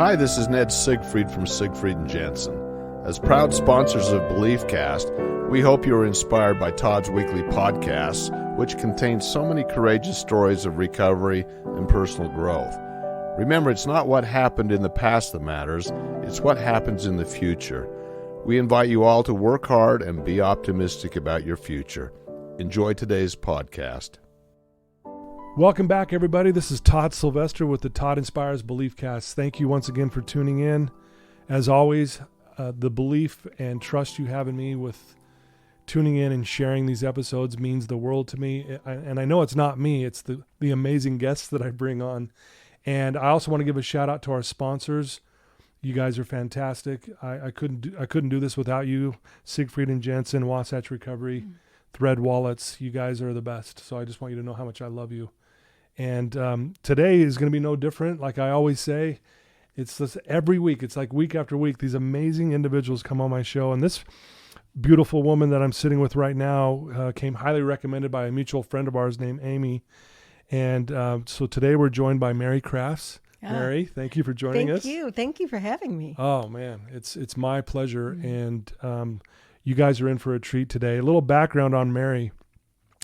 Hi, this is Ned Siegfried from Siegfried and Jensen. As proud sponsors of BeliefCast, we hope you are inspired by Todd's weekly podcasts, which contain so many courageous stories of recovery and personal growth. Remember, it's not what happened in the past that matters, it's what happens in the future. We invite you all to work hard and be optimistic about your future. Enjoy today's podcast. Welcome back, everybody. This is Todd Sylvester with the Todd Inspires BeliefCast. Thank you once again for tuning in. As always, the belief and trust you have in me with tuning in and sharing these episodes means the world to me. And I know it's not me, it's the amazing guests that I bring on. And I also want to give a shout out to our sponsors. You guys are fantastic. I couldn't do this without you. Siegfried and Jensen, Wasatch Recovery, Thread Wallets. You guys are the best. So I just want you to know how much I love you. And today is going to be no different. Like I always say, it's just every week. It's like week after week. These amazing individuals come on my show. And this beautiful woman that I'm sitting with right now came highly recommended by a mutual friend of ours named Amy. And so today we're joined by Mary Crafts. Mary, thank you for joining us. Thank you for having me. Oh man, it's my pleasure. And you guys are in for a treat today. A little background on Mary.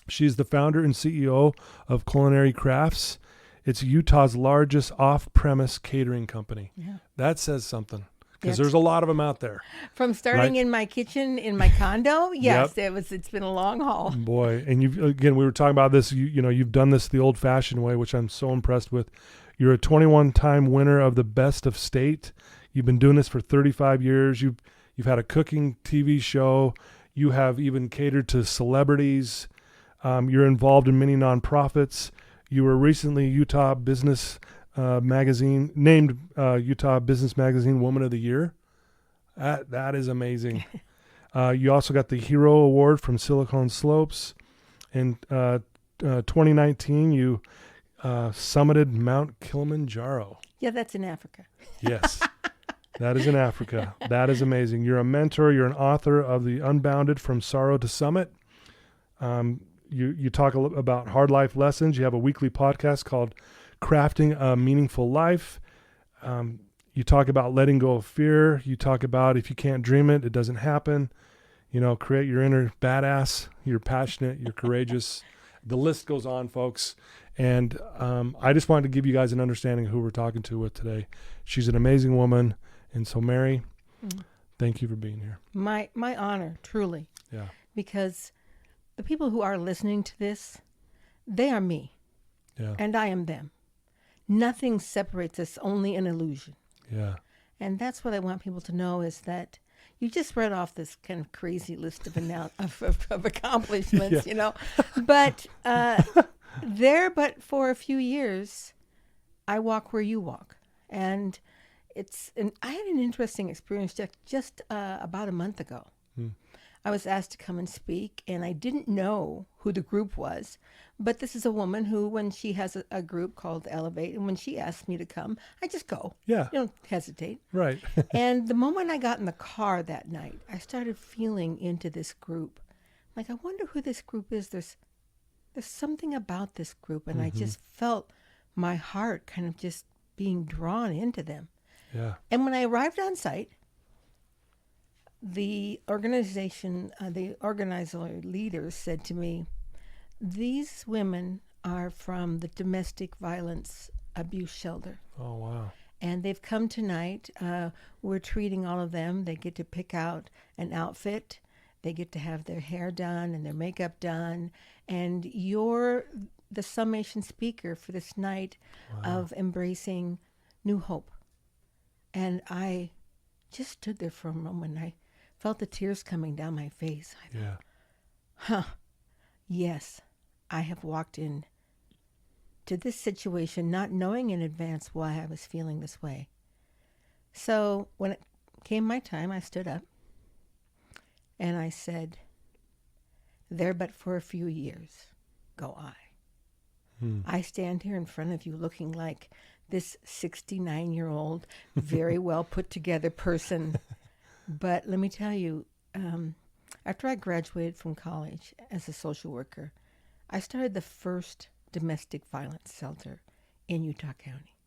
She's the founder and CEO of Culinary Crafts. It's Utah's largest off-premise catering company. Yeah. That says something because there's a lot of them out there. From starting in my kitchen in my condo, yes, it's been a long haul. Boy, and we were talking about this. You've done this the old-fashioned way, which I'm so impressed with. You're a 21-time winner of the Best of State. You've been doing this for 35 years. You've had a cooking TV show. You have even catered to celebrities. You're involved in many nonprofits. You were recently Utah Business Magazine named Utah Business Magazine Woman of the Year. That is amazing. You also got the Hero Award from Silicon Slopes. In 2019, you summited Mount Kilimanjaro. Yeah, that's in Africa. Yes, that is in Africa. That is amazing. You're a mentor. You're an author of the Unbounded From Sorrow to Summit. You talk about hard life lessons. You have a weekly podcast called Crafting a Meaningful Life. You talk about letting go of fear. You talk about if you can't dream it, it doesn't happen. Create your inner badass. You're passionate. You're courageous. The list goes on, folks. And I just wanted to give you guys an understanding of who we're talking to with today. She's an amazing woman. And so, Mary, thank you for being here. My honor, truly. Yeah. Because the people who are listening to this, they are me. Yeah. And I am them. Nothing separates us, only an illusion. Yeah. And that's what I want people to know is that you just read off this kind of crazy list of accomplishments, But but for a few years, I walk where you walk. And I had an interesting experience just about a month ago. I was asked to come and speak, and I didn't know who the group was. But this is a woman who, when she has a group called Elevate, and when she asks me to come, I just go. Yeah. You don't hesitate. Right. And the moment I got in the car that night, I started feeling into this group. Like, I wonder who this group is. There's something about this group, and I just felt my heart kind of just being drawn into them. Yeah. And when I arrived on site, the organizer leaders said to me, these women are from the domestic violence abuse shelter. Oh, wow. And they've come tonight. We're treating all of them. They get to pick out an outfit. They get to have their hair done and their makeup done. And you're the summation speaker for this night of embracing new hope. And I just stood there for a moment. I felt the tears coming down my face. I thought, yes, I have walked in to this situation not knowing in advance why I was feeling this way. So when it came my time, I stood up and I said, there but for a few years go I. I stand here in front of you looking like this 69-year-old, very well put together person. But let me tell you, after I graduated from college as a social worker, I started the first domestic violence shelter in Utah County.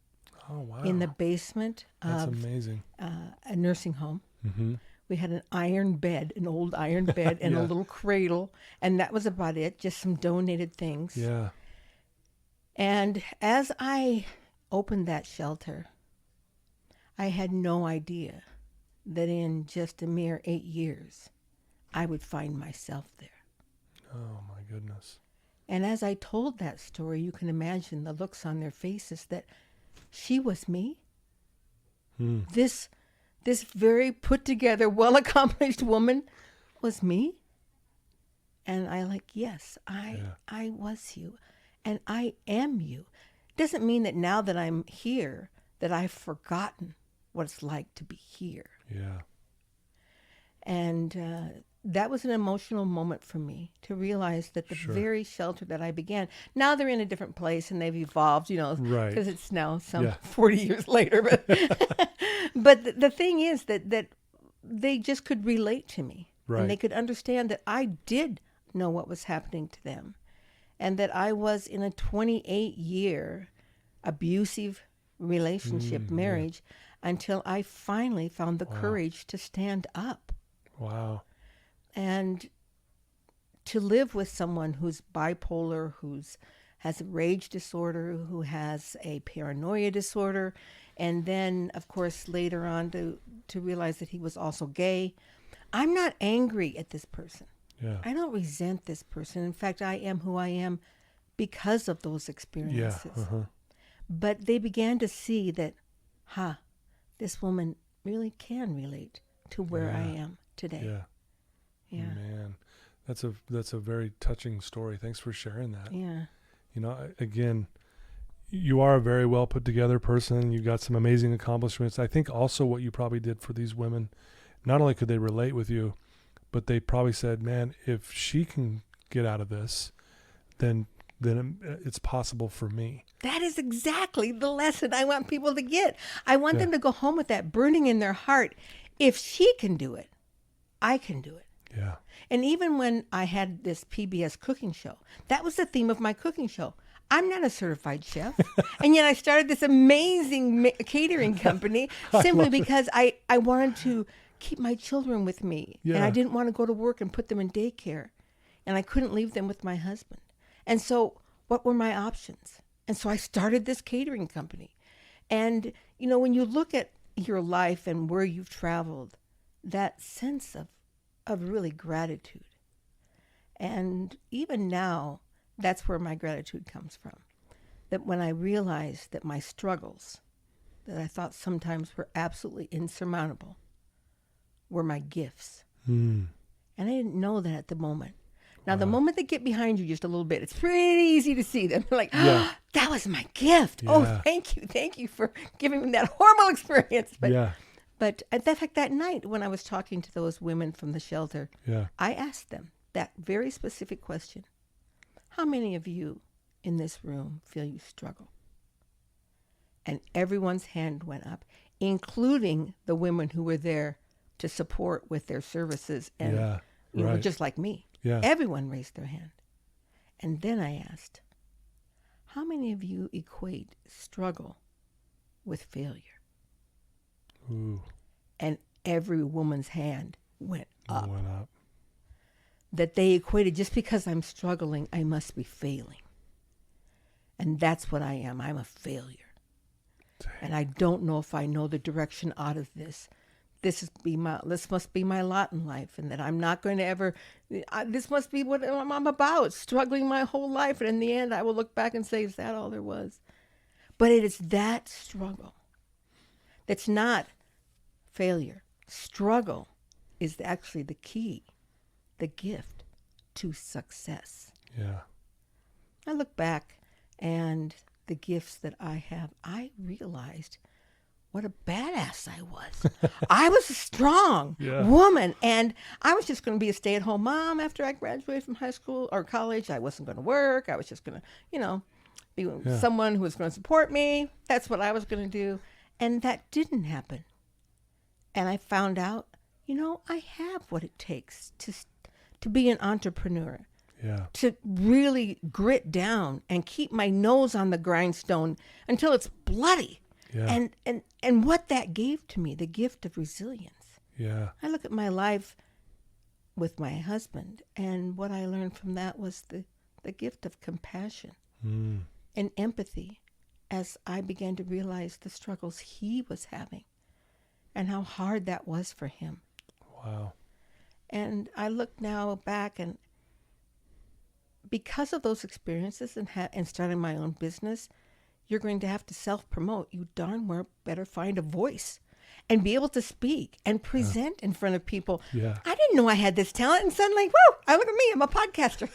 Oh, wow. in the basement That's of amazing. a nursing home. Mm-hmm. We had an iron bed, an old iron bed, and Yeah. a little cradle, and that was about it, just some donated things. Yeah. And as I opened that shelter, I had no idea that in just a mere 8 years, I would find myself there. Oh, my goodness. And as I told that story, you can imagine the looks on their faces that she was me. Mm. This very put together, well accomplished woman was me. And I yes, I was you, and I am you. Doesn't mean that now that I'm here that I've forgotten what it's like to be here. Yeah. And that was an emotional moment for me to realize that the Sure. very shelter that I began, now they're in a different place and they've evolved, Right. because it's now some Yeah. 40 years later. But, but the thing is that they just could relate to me. Right. And they could understand that I did know what was happening to them. And that I was in a 28-year abusive relationship, marriage, until I finally found the courage to stand up. Wow. And to live with someone who's bipolar, has a rage disorder, who has a paranoia disorder, and then, of course, later on to realize that he was also gay. I'm not angry at this person. Yeah. I don't resent this person. In fact, I am who I am because of those Yeah. experiences. Uh-huh. But they began to see that, this woman really can relate to where I am today. Yeah. Yeah. Man, that's a very touching story. Thanks for sharing that. Yeah. Again, you are a very well put together person. You've got some amazing accomplishments. I think also what you probably did for these women, not only could they relate with you, but they probably said, man, if she can get out of this, then it's possible for me. That is exactly the lesson I want people to get. I want them to go home with that burning in their heart. If she can do it, I can do it. Yeah. And even when I had this PBS cooking show, that was the theme of my cooking show. I'm not a certified chef. And yet I started this amazing catering company simply because I wanted to keep my children with me. Yeah. And I didn't want to go to work and put them in daycare. And I couldn't leave them with my husband. And so what were my options? And so I started this catering company. And, when you look at your life and where you've traveled, that sense of really gratitude. And even now, that's where my gratitude comes from. That when I realized that my struggles, that I thought sometimes were absolutely insurmountable, were my gifts. Mm. And I didn't know that at the moment. Now, the moment they get behind you just a little bit, it's pretty easy to see them. They're like, that was my gift. Yeah. Oh, thank you for giving me that horrible experience. But in fact, that night when I was talking to those women from the shelter, I asked them that very specific question. How many of you in this room feel you struggle? And everyone's hand went up, including the women who were there to support with their services and just like me. Yeah. Everyone raised their hand. And then I asked, how many of you equate struggle with failure? Ooh. And every woman's hand went up. Went up. That they equated, just because I'm struggling, I must be failing. And that's what I am. I'm a failure. Dang. And I don't know if I know the direction out of this. This must be my lot in life, and that I'm not going to ever, this must be what I'm about, struggling my whole life. And in the end, I will look back and say, is that all there was? But it is that struggle that's not failure. Struggle is actually the key, the gift to success. Yeah. I look back and the gifts that I have, I realized what a badass I was. I was a strong woman, and I was just going to be a stay-at-home mom after I graduated from high school or college. I wasn't going to work. I was just going to, be someone who was going to support me. That's what I was going to do. And that didn't happen. And I found out, I have what it takes to be an entrepreneur. Yeah. To really grit down and keep my nose on the grindstone until it's bloody. Yeah. And what that gave to me, the gift of resilience. Yeah. I look at my life with my husband, and what I learned from that was the gift of compassion and empathy as I began to realize the struggles he was having and how hard that was for him. Wow. And I look now back, and because of those experiences and starting my own business, you're going to have to self-promote. You darn well better find a voice and be able to speak and present in front of people. Yeah. I didn't know I had this talent, and suddenly, whoa, I look at me, I'm a podcaster.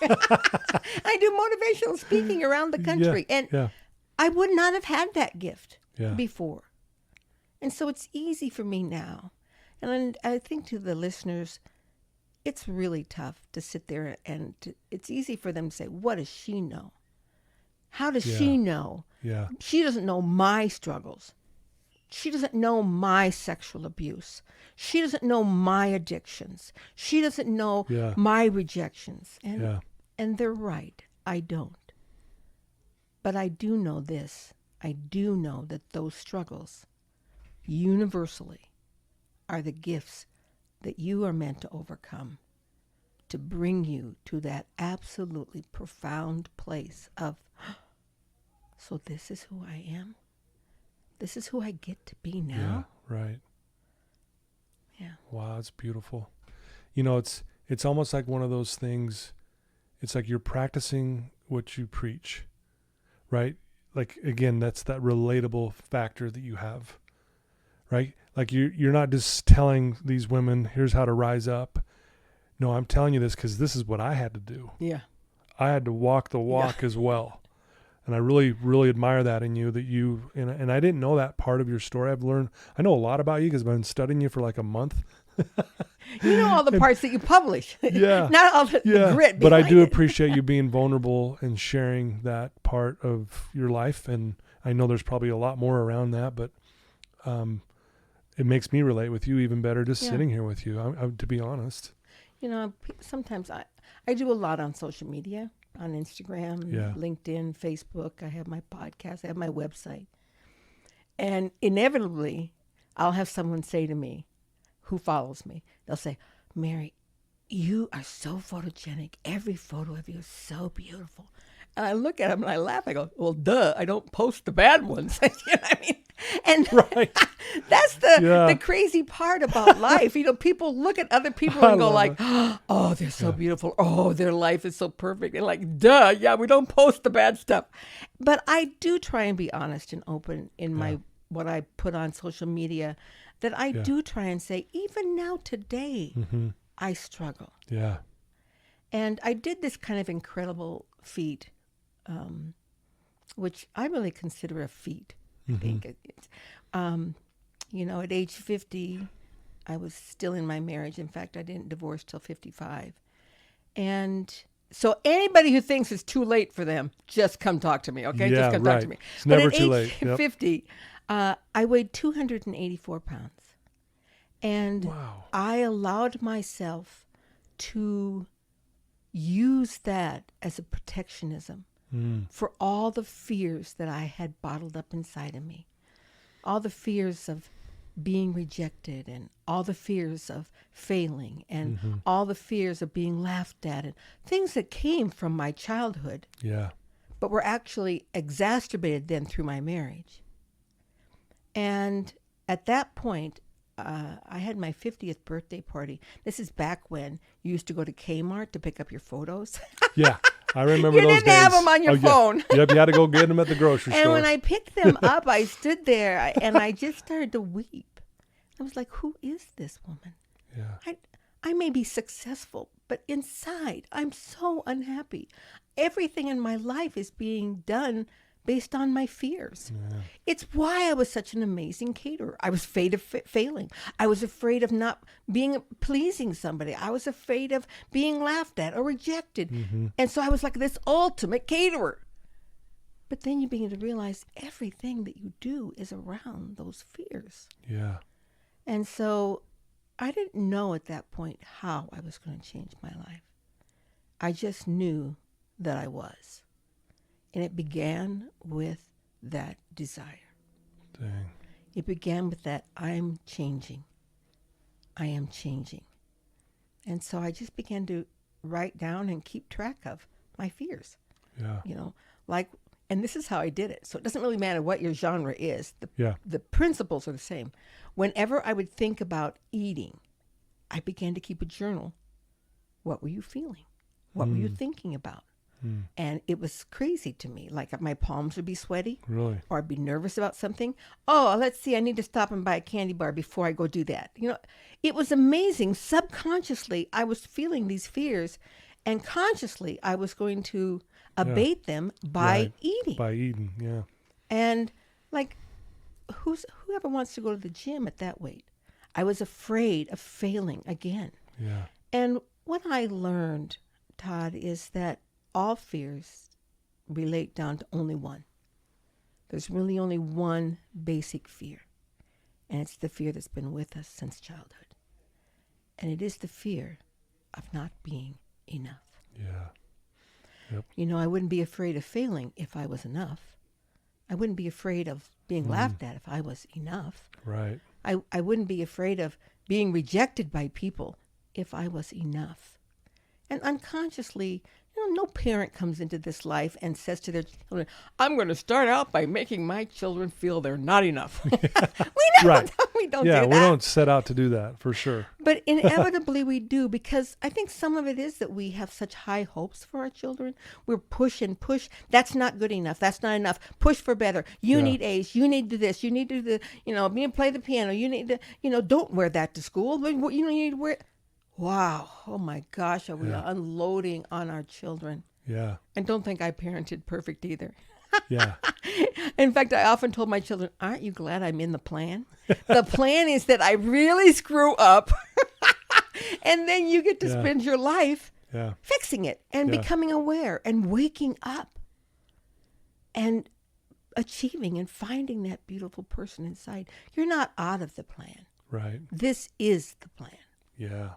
I do motivational speaking around the country. And I would not have had that gift before. And so it's easy for me now. And I think to the listeners, it's really tough to sit there and it's easy for them to say, what does she know? How does she know? Yeah. She doesn't know my struggles. She doesn't know my sexual abuse. She doesn't know my addictions. She doesn't know my rejections. And they're right. I don't. But I do know this. I do know that those struggles universally are the gifts that you are meant to overcome to bring you to that absolutely profound place of, so this is who I am? This is who I get to be now? Yeah, right. Yeah. Wow, that's beautiful. You know, it's almost like one of those things, it's like you're practicing what you preach, right? Like, again, that's that relatable factor that you have, right? Like you're not just telling these women, here's how to rise up. No, I'm telling you this because this is what I had to do. Yeah. I had to walk the walk as well. And I really, really admire that in you, that you, and I didn't know that part of your story. I know a lot about you because I've been studying you for like a month. You know all the parts that you publish. Yeah. Not all the grit. But I do it. appreciate you being vulnerable and sharing that part of your life. And I know there's probably a lot more around that, but it makes me relate with you even better just sitting here with you, to be honest. You know, sometimes I do a lot on social media, on Instagram, LinkedIn, Facebook. I have my podcast. I have my website. And inevitably, I'll have someone say to me who follows me, they'll say, Mary, you are so photogenic. Every photo of you is so beautiful. And I look at them and I laugh. I go, well, duh, I don't post the bad ones. You know what I mean? And that's the crazy part about life. You know, people look at other people and go like, oh, they're so beautiful. Oh, their life is so perfect. And like, duh, we don't post the bad stuff. But I do try and be honest and open in my what I put on social media, that I do try and say, even now today, I struggle. Yeah. And I did this kind of incredible feat, which I really consider a feat. I think you know, at age 50, I was still in my marriage. In fact, I didn't divorce till 55. And so anybody who thinks it's too late for them, just come talk to me, okay? Just come talk to me. It's never but at too age late. 50, I weighed 284 pounds. And I allowed myself to use that as a protectionism for all the fears that I had bottled up inside of me. All the fears of being rejected, and all the fears of failing, and all the fears of being laughed at, and things that came from my childhood, but were actually exacerbated then through my marriage. And at that point, I had my 50th birthday party. This is back when you used to go to Kmart to pick up your photos. Yeah, I remember those days. You didn't have them on your phone. Yep, you had to go get them at the grocery store. And when I picked them up, I stood there and I just started to weep. I was like, who is this woman? Yeah. I may be successful, but inside, I'm so unhappy. Everything in my life is being done based on my fears. Yeah. It's why I was such an amazing caterer. I was afraid of failing. I was afraid of not pleasing somebody. I was afraid of being laughed at or rejected. And so I was like this ultimate caterer. But then you begin to realize everything that you do is around those fears. Yeah. And so I didn't know at that point how I was going to change my life. I just knew that I was. And it began with that desire. Dang. It began with that, I'm changing. I am changing. And so I just began to write down and keep track of my fears. Yeah. You know, like, and this is how I did it. So it doesn't really matter what your genre is. Yeah. The principles are the same. Whenever I would think about eating, I began to keep a journal. What were you feeling? What were you thinking about? And it was crazy to me. Like my palms would be sweaty. Really? Or I'd be nervous about something. Oh, let's see, I need to stop and buy a candy bar before I go do that. You know, it was amazing. Subconsciously, I was feeling these fears, and consciously, I was going to abate them by eating. By eating, yeah. And like, whoever wants to go to the gym at that weight? I was afraid of failing again. Yeah. And what I learned, Todd, is that all fears relate down to only one. There's really only one basic fear, and it's the fear that's been with us since childhood. And it is the fear of not being enough. Yeah. Yep. You know, I wouldn't be afraid of failing if I was enough. I wouldn't be afraid of being laughed at if I was enough. Right. I wouldn't be afraid of being rejected by people if I was enough. And unconsciously, you know, no parent comes into this life and says to their children, I'm going to start out by making my children feel they're not enough. We don't, Right. we don't Yeah, do we that. don't set out to do that, for sure. But inevitably we do, because I think some of it is that we have such high hopes for our children. We're push and push. That's not good enough. That's not enough. Push for better. You need A's. You need to do this. You need to do the, you know, play the piano. You need to, you know, don't wear that to school. But you know, you need to wear it. Wow. Oh my gosh. Are we unloading on our children? Yeah. And don't think I parented perfect either. Yeah. In fact, I often told my children, aren't you glad I'm in the plan? The plan is that I really screw up. And then you get to spend your life fixing it and becoming aware and waking up and achieving and finding that beautiful person inside. You're not out of the plan. Right. This is the plan. Yeah.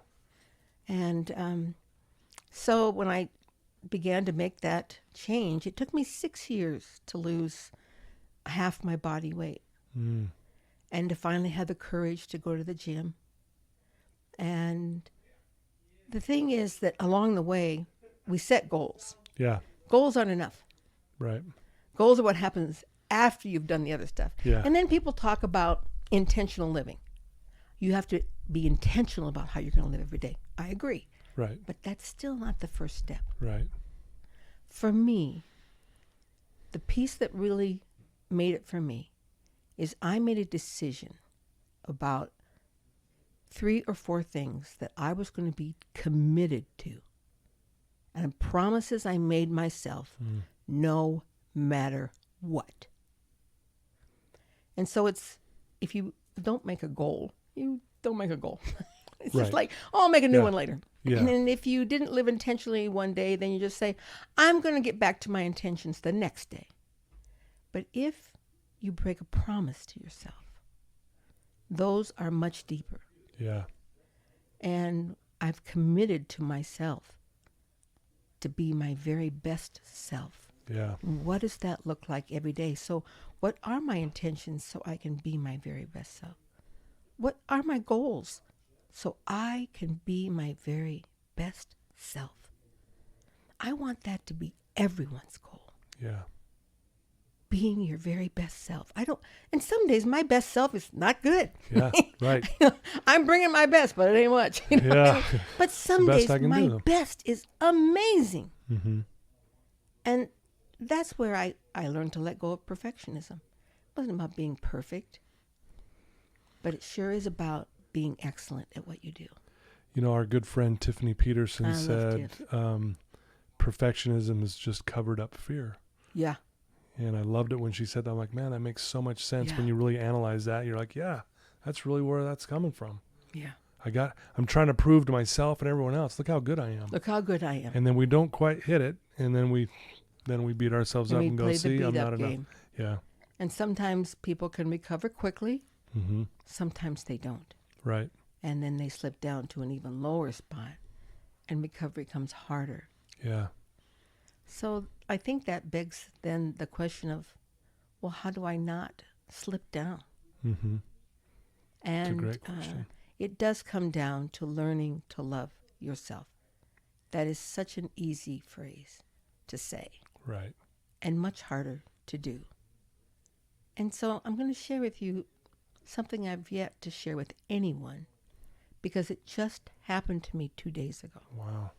And so when I began to make that change, it took me 6 years to lose half my body weight and to finally have the courage to go to the gym. And the thing is that along the way, we set goals. Yeah. Goals aren't enough. Right. Goals are what happens after you've done the other stuff. Yeah. And then people talk about intentional living. You have to be intentional about how you're going to live every day. I agree. Right. But that's still not the first step. Right. For me, the piece that really made it for me is I made a decision about 3 or 4 things that I was going to be committed to. And promises I made myself no matter what. And so it's, if you don't make a goal, you don't make a goal. It's just like, oh, I'll make a new one later. Yeah. And then if you didn't live intentionally one day, then you just say, I'm going to get back to my intentions the next day. But if you break a promise to yourself, those are much deeper. Yeah. And I've committed to myself to be my very best self. Yeah. What does that look like every day? So what are my intentions so I can be my very best self? What are my goals so I can be my very best self? I want that to be everyone's goal. Yeah. Being your very best self. And some days my best self is not good. Yeah. Right. I'm bringing my best, but it ain't much. You know what I mean? But some best days I can my do. best is amazing. Mm-hmm. And that's where I learned to let go of perfectionism. It wasn't about being perfect, but it sure is about being excellent at what you do. You know, our good friend Tiffany Peterson I love said, perfectionism is just covered up fear. Yeah. And I loved it when she said that. I'm like, man, that makes so much sense. Yeah. When you really analyze that, you're like, yeah, that's really where that's coming from. Yeah. I'm trying to prove to myself and everyone else, look how good I am. Look how good I am. And then we don't quite hit it. And then we beat ourselves up and go, see, I'm not enough. Yeah. And sometimes people can recover quickly. Mm-hmm. Sometimes they don't. Right. And then they slip down to an even lower spot and recovery comes harder. Yeah. So I think that begs then the question of, well, how do I not slip down? Mm-hmm. And It's a great question. it does come down to learning to love yourself. That is such an easy phrase to say Right. and much harder to do. And so I'm going to share with you something I've yet to share with anyone because it just happened to me 2 days ago. Wow.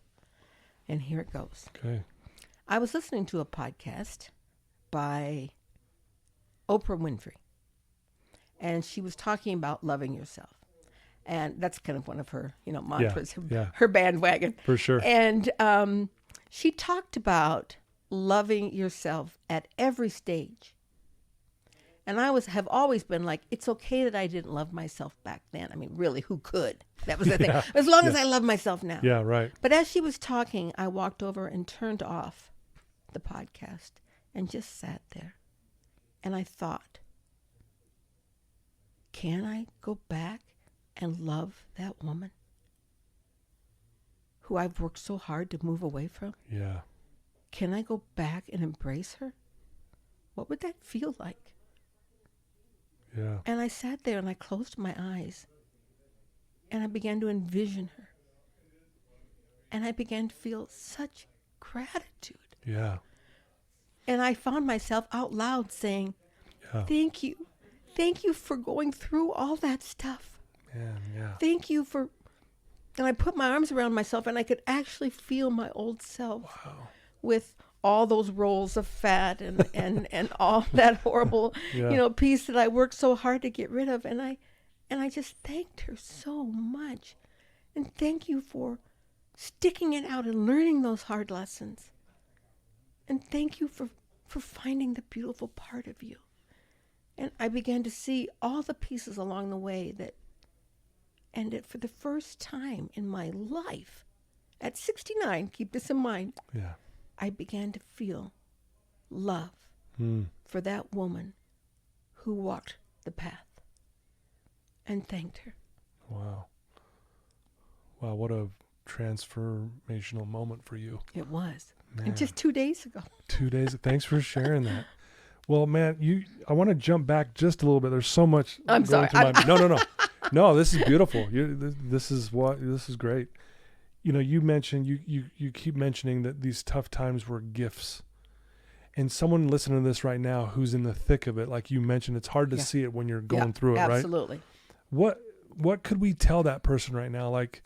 And here it goes. Okay. I was listening to a podcast by Oprah Winfrey, and she was talking about loving yourself. And that's kind of one of her, mantras, her bandwagon. For sure. And she talked about loving yourself at every stage. And I have always been like, it's okay that I didn't love myself back then. I mean, really, who could? That was the thing. As long as I love myself now. Yeah, right. But as she was talking, I walked over and turned off the podcast and just sat there. And I thought, can I go back and love that woman who I've worked so hard to move away from? Yeah. Can I go back and embrace her? What would that feel like? Yeah. And I sat there and I closed my eyes and I began to envision her. And I began to feel such gratitude. Yeah. And I found myself out loud saying, thank you. Thank you for going through all that stuff. Man, yeah. Thank you for... And I put my arms around myself and I could actually feel my old self with all those rolls of fat and all that horrible, piece that I worked so hard to get rid of. And I just thanked her so much. And thank you for sticking it out and learning those hard lessons. And thank you for finding the beautiful part of you. And I began to see all the pieces along the way and for the first time in my life, at 69, keep this in mind, I began to feel love for that woman who walked the path and thanked her. Wow. Wow, what a transformational moment for you. It was. Man. And just 2 days ago. 2 days. Thanks for sharing that. Well, man, I want to jump back just a little bit. There's so much. I'm sorry. No. No, this is beautiful. This is great. You mentioned, you keep mentioning that these tough times were gifts. And someone listening to this right now who's in the thick of it, like you mentioned, it's hard to see it when you're going through it, right? Absolutely. What could we tell that person right now? Like,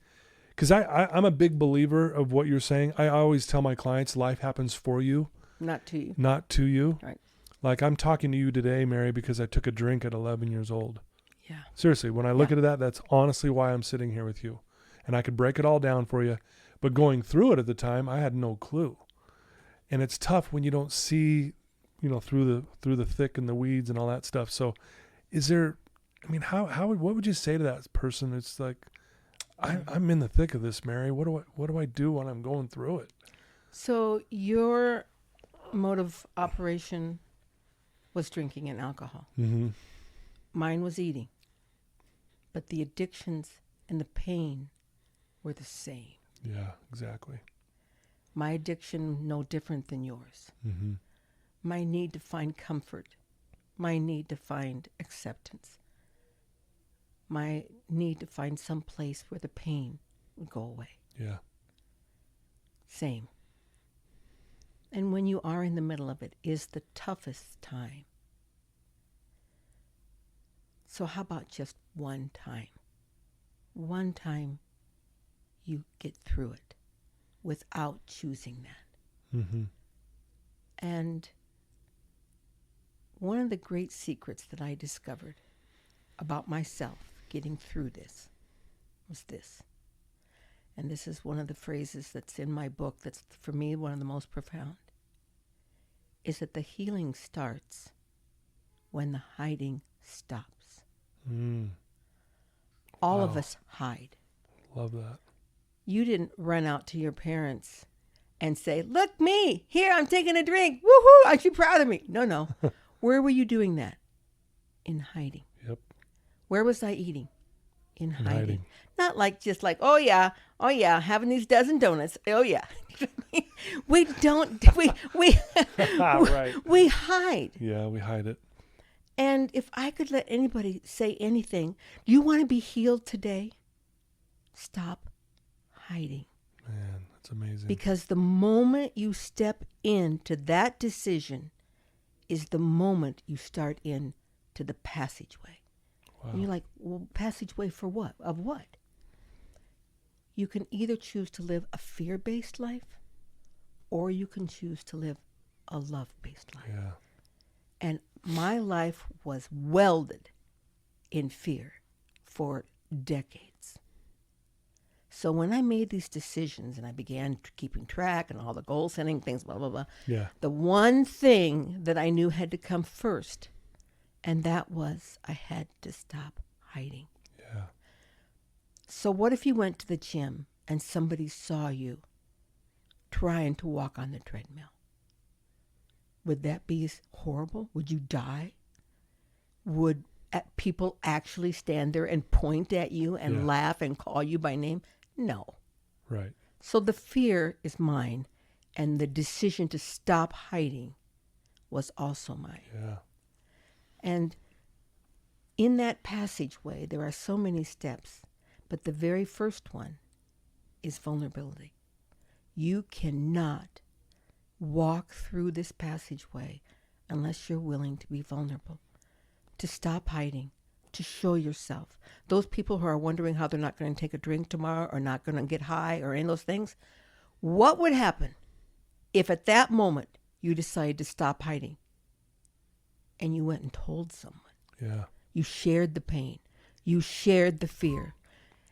because I'm a big believer of what you're saying. I always tell my clients, life happens for you. Not to you. Not to you. Right. Like, I'm talking to you today, Mary, because I took a drink at 11 years old. Yeah. Seriously, when I look at that, that's honestly why I'm sitting here with you. And I could break it all down for you. But going through it at the time, I had no clue. And it's tough when you don't see, through the thick and the weeds and all that stuff. So what would you say to that person? It's like, I'm in the thick of this, Mary. What do I do when I'm going through it? So your mode of operation was drinking and alcohol. Mm-hmm. Mine was eating. But the addictions and the pain were the same. Yeah, exactly. My addiction, no different than yours. Mm-hmm. My need to find comfort. My need to find acceptance. My need to find some place where the pain would go away. Yeah. Same. And when you are in the middle of it is the toughest time. So how about just one time? One time you get through it without choosing that. Mm-hmm. And one of the great secrets that I discovered about myself getting through this was this. And this is one of the phrases that's in my book that's, for me, one of the most profound, is that the healing starts when the hiding stops. All of us hide. Love that. You didn't run out to your parents and say, look me, here, I'm taking a drink. Woohoo, aren't you proud of me? No. Where were you doing that? In hiding. Yep. Where was I eating? In hiding. Not like just like, oh yeah, having these dozen donuts. Oh yeah. We don't, we right. we hide. Yeah, we hide it. And if I could let anybody say anything, do you want to be healed today? Stop hiding. Man, that's amazing. Because the moment you step into that decision is the moment you start into the passageway. Wow. And you're like, well, passageway for what? Of what? You can either choose to live a fear-based life, or you can choose to live a love-based life. Yeah. And my life was welded in fear for decades. So when I made these decisions and I began keeping track and all the goal setting things, blah, blah, blah, Yeah. the one thing that I knew had to come first, and that was I had to stop hiding. Yeah. So what if you went to the gym and somebody saw you trying to walk on the treadmill? Would that be horrible? Would you die? Would people actually stand there and point at you and laugh and call you by name? No. Right. So the fear is mine, and the decision to stop hiding was also mine. Yeah. And in that passageway, there are so many steps, but the very first one is vulnerability. You cannot walk through this passageway unless you're willing to be vulnerable, to stop hiding, to show yourself. Those people who are wondering how they're not going to take a drink tomorrow or not going to get high or any of those things, what would happen if at that moment you decided to stop hiding and you went and told someone? Yeah. You shared the pain. You shared the fear.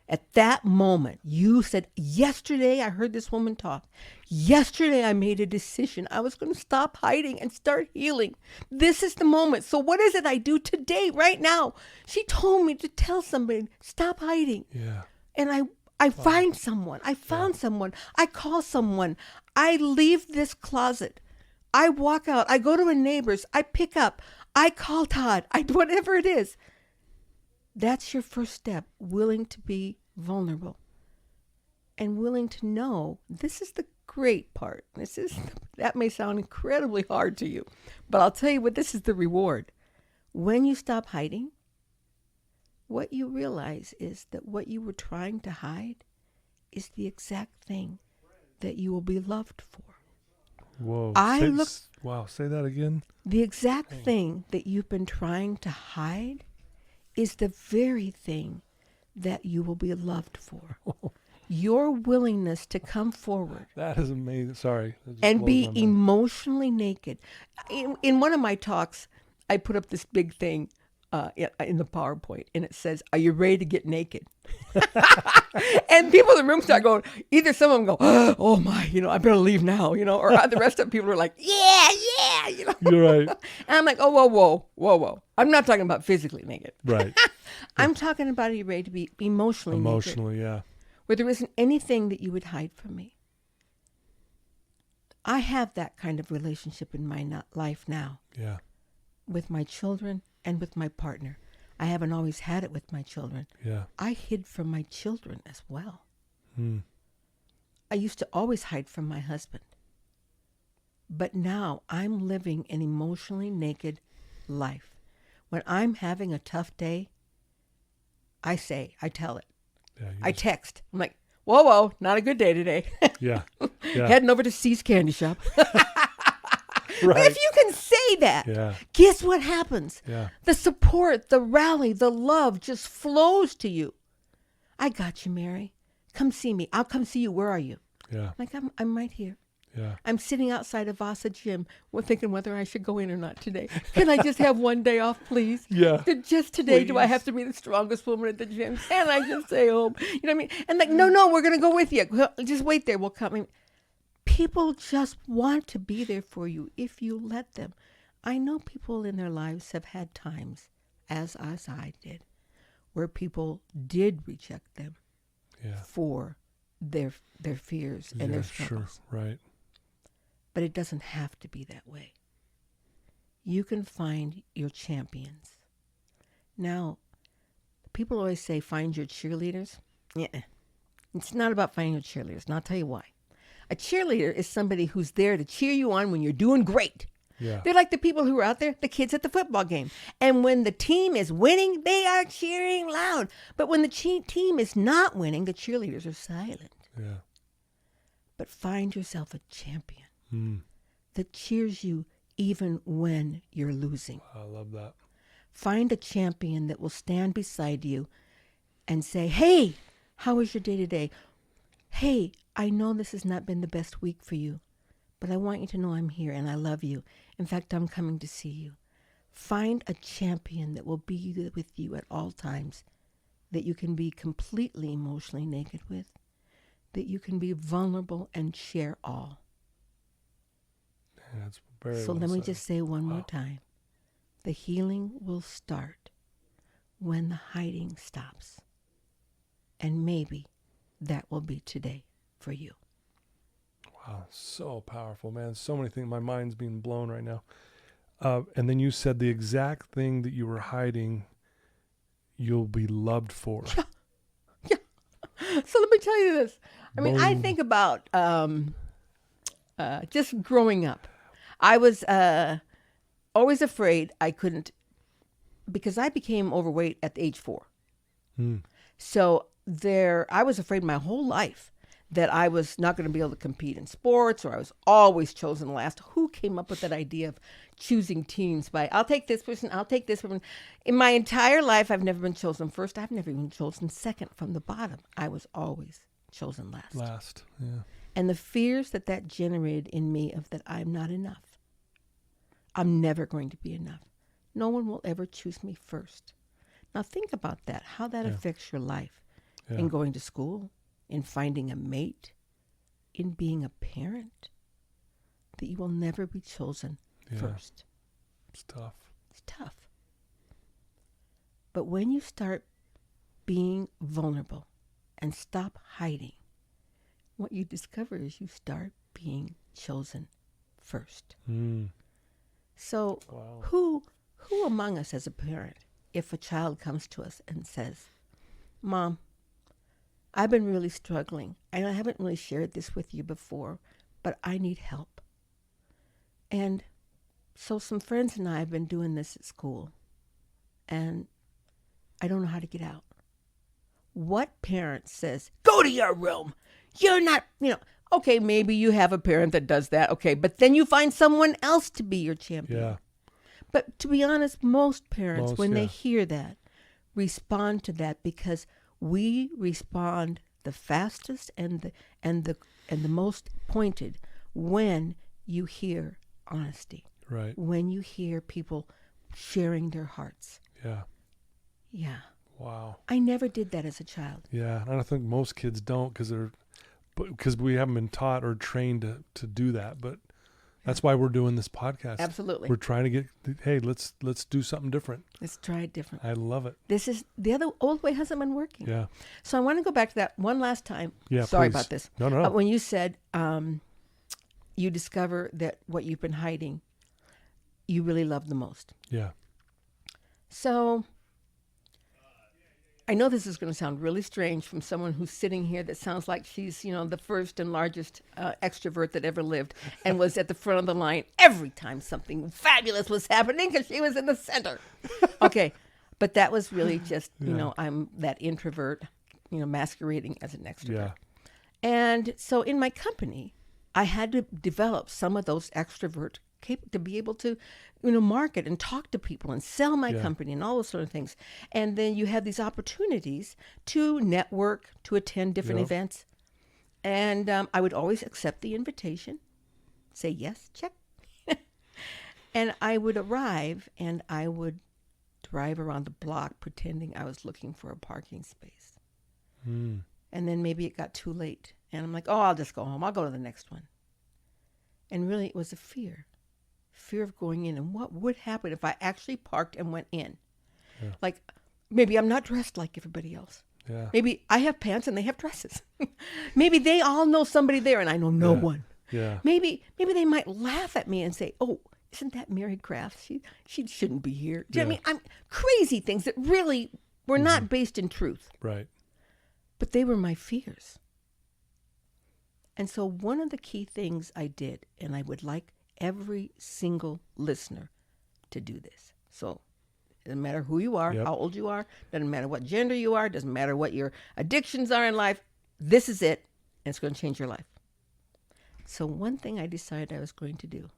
At that moment, you said, yesterday I heard this woman talk. Yesterday I made a decision. I was going to stop hiding and start healing. This is the moment. So what is it I do today, right now? She told me to tell somebody, stop hiding. Yeah. And I find someone. I found someone. I call someone. I leave this closet. I walk out. I go to a neighbor's. I pick up. I call Todd. Whatever it is. That's your first step, willing to be vulnerable and willing to know this is the great part. That may sound incredibly hard to you, but I'll tell you what, this is the reward. When you stop hiding, what you realize is that what you were trying to hide is the exact thing that you will be loved for. Whoa. Wow. Say that again. The exact thing that you've been trying to hide is the very thing that you will be loved for. Your willingness to come forward. That is amazing. Sorry. And be emotionally naked. In one of my talks, I put up this big thing in the PowerPoint, and it says, "Are you ready to get naked?" And people in the room start going, either some of them go, "Oh my, I better leave now," or the rest of the people are like, yeah. You're right. And I'm like, oh, whoa. I'm not talking about physically naked. Right. I'm talking about, are you ready to be emotionally naked? Emotionally, yeah. Where there isn't anything that you would hide from me. I have that kind of relationship in my life now. Yeah. With my children and with my partner. I haven't always had it with my children. Yeah. I hid from my children as well. Hmm. I used to always hide from my husband. But now I'm living an emotionally naked life. When I'm having a tough day, I tell it. Yeah, I text. I'm like, whoa, not a good day today. Yeah. Heading over to C's Candy Shop. Right. But if you can say that, guess what happens? Yeah. The support, the rally, the love just flows to you. I got you, Mary. Come see me. I'll come see you. Where are you? Yeah. Like, I'm right here. Yeah. I'm sitting outside of Vasa Gym. We're thinking whether I should go in or not today. Can I just have one day off, please? Yeah. Just today, Please. do I have to be the strongest woman at the gym? Can I just stay home? You know what I mean? And like, no, we're going to go with you. Just wait there. We'll come. People just want to be there for you if you let them. I know people in their lives have had times, as I did, where people did reject them for their fears and their struggles. Sure, right. But it doesn't have to be that way. You can find your champions. Now, people always say, find your cheerleaders. Yeah, it's not about finding your cheerleaders, and I'll tell you why. A cheerleader is somebody who's there to cheer you on when you're doing great. Yeah. They're like the people who are out there, the kids at the football game. And when the team is winning, they are cheering loud. But when the team is not winning, the cheerleaders are silent. Yeah. But find yourself a champion Mm. that cheers you even when you're losing. I love that. Find a champion that will stand beside you and say, hey, how was your day today? Hey, I know this has not been the best week for you, but I want you to know I'm here and I love you. In fact, I'm coming to see you. Find a champion that will be with you at all times, that you can be completely emotionally naked with, that you can be vulnerable and share all. Yeah, that's very So well let me said. just say one more Wow. time. The healing will start when the hiding stops. And maybe that will be today for you. Wow, so powerful, man. So many things. My mind's being blown right now. And then you said the exact thing that you were hiding, you'll be loved for. Yeah. So let me tell you this. I mean, I Boom. think about just growing up. I was always afraid I couldn't, because I became overweight at age 4. Mm. So I was afraid my whole life that I was not going to be able to compete in sports, or I was always chosen last. Who came up with that idea of choosing teams by, I'll take this person, I'll take this one? In my entire life, I've never been chosen first. I've never even chosen second from the bottom. I was always chosen last. Yeah. And the fears that generated in me of that I'm not enough. I'm never going to be enough. No one will ever choose me first. Now think about that, how that affects your life. Yeah. In going to school, in finding a mate, in being a parent, that you will never be chosen first. It's tough. It's tough. But when you start being vulnerable and stop hiding, what you discover is you start being chosen first. Mm. So Wow. who among us as a parent, if a child comes to us and says, Mom, I've been really struggling. I haven't really shared this with you before, but I need help. And so some friends and I have been doing this at school, and I don't know how to get out. What parent says, go to your room? You're not, okay, maybe you have a parent that does that, okay, but then you find someone else to be your champion. Yeah. But to be honest, most parents, when they yeah. hear that, respond to that, because we respond the fastest and the most pointed when you hear honesty, Right. when you hear people sharing their hearts. Yeah. Yeah. Wow. I never did that as a child. Yeah. And I think most kids don't because we haven't been taught or trained to do that. But that's why we're doing this podcast. Absolutely. We're trying to get, hey, let's do something different. Let's try it different. I love it. This is the other old way hasn't been working. Yeah. So I want to go back to that one last time. Yeah. Sorry please. about this. No. When you said you discover that what you've been hiding, you really love the most. Yeah. So I know this is going to sound really strange from someone who's sitting here that sounds like she's, the first and largest extrovert that ever lived and was at the front of the line every time something fabulous was happening because she was in the center. Okay. But that was really just, I'm that introvert, masquerading as an extrovert. Yeah. And so in my company, I had to develop some of those extrovert to be able to, market and talk to people and sell my company and all those sort of things. And then you have these opportunities to network, to attend different events. And I would always accept the invitation, say yes, check. And I would arrive and I would drive around the block pretending I was looking for a parking space. Mm. And then maybe it got too late. And I'm like, I'll just go home. I'll go to the next one. And really it was a fear of going in, and what would happen if I actually parked and went in. Yeah. Like, maybe I'm not dressed like everybody else. Yeah. Maybe I have pants and they have dresses. Maybe they all know somebody there and I know no one. Yeah. Maybe they might laugh at me and say, oh, isn't that Mary Crafts? She shouldn't be here. Do you know what I mean? I'm crazy things that really were not based in truth. Right. But they were my fears. And so one of the key things I did, and I would like every single listener to do this. So it doesn't matter who you are, how old you are, doesn't matter what gender you are, doesn't matter what your addictions are in life. This is it, and it's going to change your life. So one thing I decided I was going to do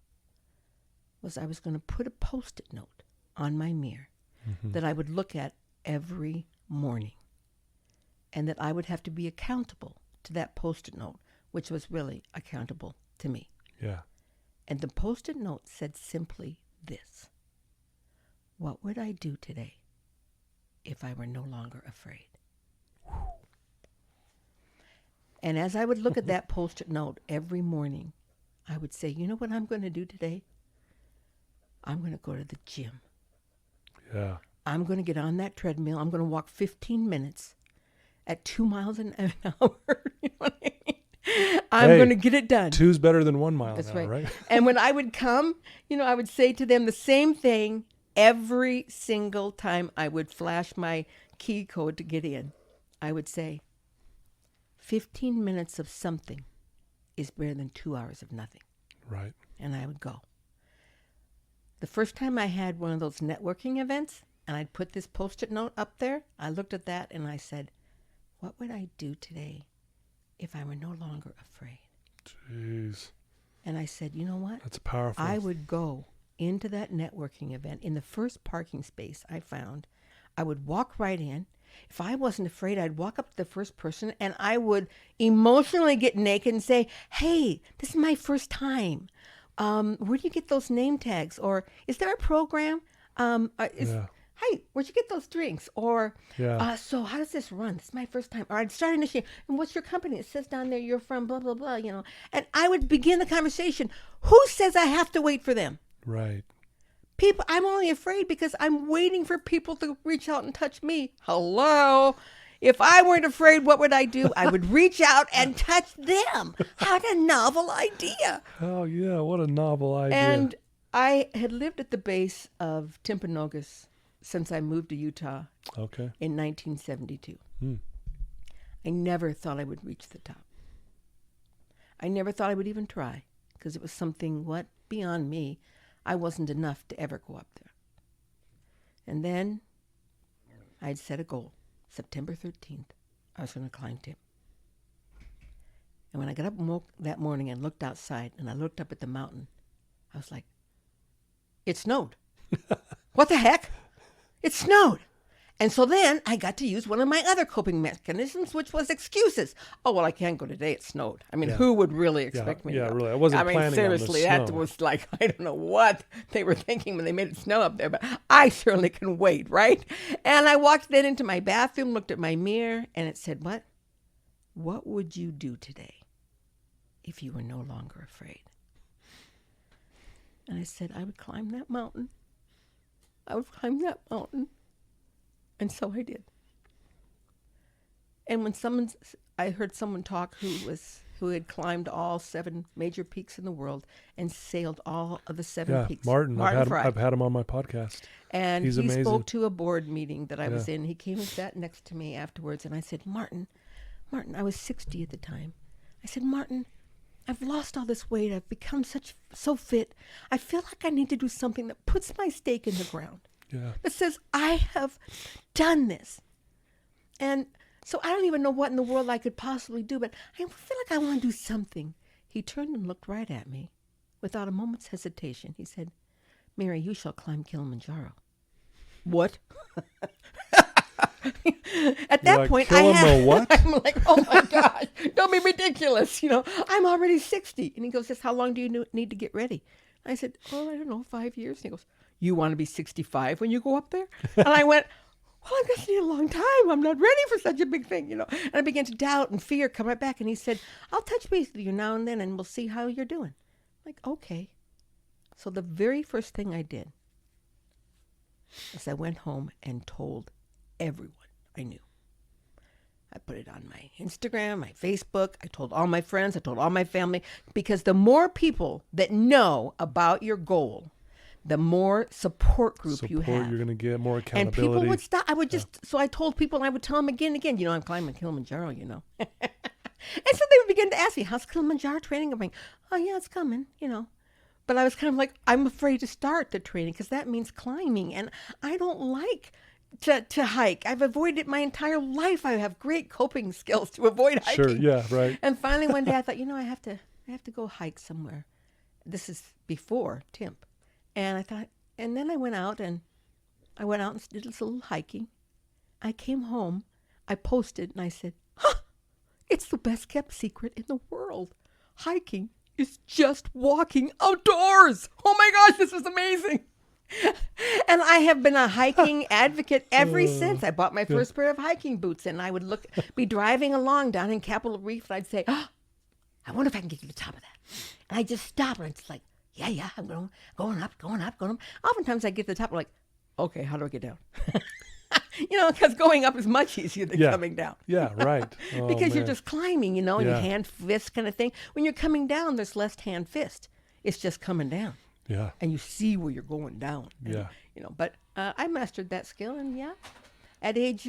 was I was going to put a Post-it note on my mirror that I would look at every morning, and that I would have to be accountable to that Post-it note, which was really accountable to me. Yeah. And the Post-it note said simply this: what would I do today if I were no longer afraid? And as I would look at that Post-it note every morning, I would say, you know what I'm going to do today? I'm going to go to the gym. Yeah. I'm going to get on that treadmill. I'm going to walk 15 minutes at 2 miles an hour. You know what I mean? I'm going to get it done. 2's better than 1 mile That's an hour, right? And when I would come, I would say to them the same thing every single time I would flash my key code to get in. I would say, 15 minutes of something is better than 2 hours of nothing. Right. And I would go. The first time I had one of those networking events, and I'd put this Post-it note up there, I looked at that and I said, what would I do today if I were no longer afraid? Jeez. And I said, you know what? That's powerful. I would go into that networking event in the first parking space I found. I would walk right in. If I wasn't afraid, I'd walk up to the first person and I would emotionally get naked and say, hey, this is my first time. Where do you get those name tags? Or is there a program? Hey, where'd you get those drinks? Or, so how does this run? This is my first time. Or I'd start initiating. And what's your company? It says down there you're from blah, blah, blah, And I would begin the conversation. Who says I have to wait for them? Right. People, I'm only afraid because I'm waiting for people to reach out and touch me. Hello? If I weren't afraid, what would I do? I would reach out and touch them. What a novel idea. Oh, yeah. What a novel idea. And I had lived at the base of Timpanogos since I moved to Utah in 1972. I never thought I would reach the top. I never thought I would even try because it was something, beyond me. I wasn't enough to ever go up there. And then I'd set a goal. September 13th, I was going to climb Tim. And when I got up that morning and looked outside and I looked up at the mountain, I was like, it snowed. What the heck? It snowed. And so then I got to use one of my other coping mechanisms, which was excuses. Oh, well, I can't go today. It snowed. I mean, who would really expect me to go? Really. I wasn't planning seriously, on the snow. that was like, I don't know what they were thinking when they made it snow up there, but I certainly can wait, right? And I walked then into my bathroom, looked at my mirror, and it said, what would you do today if you were no longer afraid? And I said, I would climb that mountain. I would climb that mountain. And so I did. And when I heard someone talk who had climbed all 7 major peaks in the world and sailed all of the 7 peaks. Martin I've had him on my podcast. And He's he amazing. spoke to a board meeting that I was in. He came and sat next to me afterwards, and I said, Martin, I was 60 at the time. I said, Martin, I've lost all this weight. I've become so fit. I feel like I need to do something that puts my stake in the ground. Yeah. That says, I have done this. And so I don't even know what in the world I could possibly do, but I feel like I want to do something. He turned and looked right at me without a moment's hesitation. He said, Mary, you shall climb Kilimanjaro. What? At that point, what? I'm like, oh my gosh, don't be ridiculous. I'm already 60. And he goes, how long do you need to get ready? I said, I don't know, 5 years. And he goes, you want to be 65 when you go up there? And I went, well, I'm going to need a long time. I'm not ready for such a big thing, And I began to doubt and fear come right back. And he said, I'll touch base with you now and then, and we'll see how you're doing. I'm like, okay. So the very first thing I did is I went home and told everyone I knew. I put it on my Instagram, my Facebook. I told all my friends. I told all my family. Because the more people that know about your goal, the more support group you have. You're going to get more accountability. And people would stop. I would so I told people, and I would tell them again and again, I'm climbing Kilimanjaro, And so they would begin to ask me, how's Kilimanjaro training going? Oh, yeah, it's coming, But I was kind of like, I'm afraid to start the training because that means climbing. And I don't like to hike. I've avoided it my entire life. I have great coping skills to avoid hiking. Sure, yeah, right. And finally one day I thought, I have to go hike somewhere. This is before Timp. And I thought, and then I went out and did this little hiking. I came home, I posted and I said, it's the best kept secret in the world. Hiking is just walking outdoors. Oh my gosh, this is amazing. And I have been a hiking advocate ever since. I bought my first pair of hiking boots, and I would be driving along down in Capitol Reef, and I'd say, I wonder if I can get to the top of that. And I just stop, and it's like, yeah, I'm going up. Oftentimes I get to the top, I'm like, okay, how do I get down? Because going up is much easier than coming down. Yeah, right. Oh, because you're man. just climbing, and your hand fist kind of thing. When you're coming down, there's less hand fist. It's just coming down. Yeah. And you see where you're going down. And, Yeah. But I mastered that skill, and at age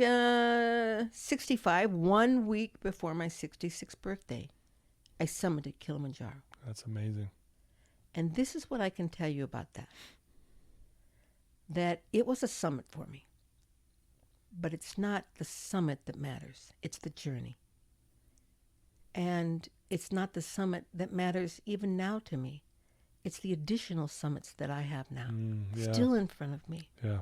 65, 1 week before my 66th birthday, I summited Kilimanjaro. That's amazing. And this is what I can tell you about that. That it was a summit for me. But it's not the summit that matters. It's the journey. And it's not the summit that matters even now to me. It's the additional summits that I have now, still in front of me. Yeah.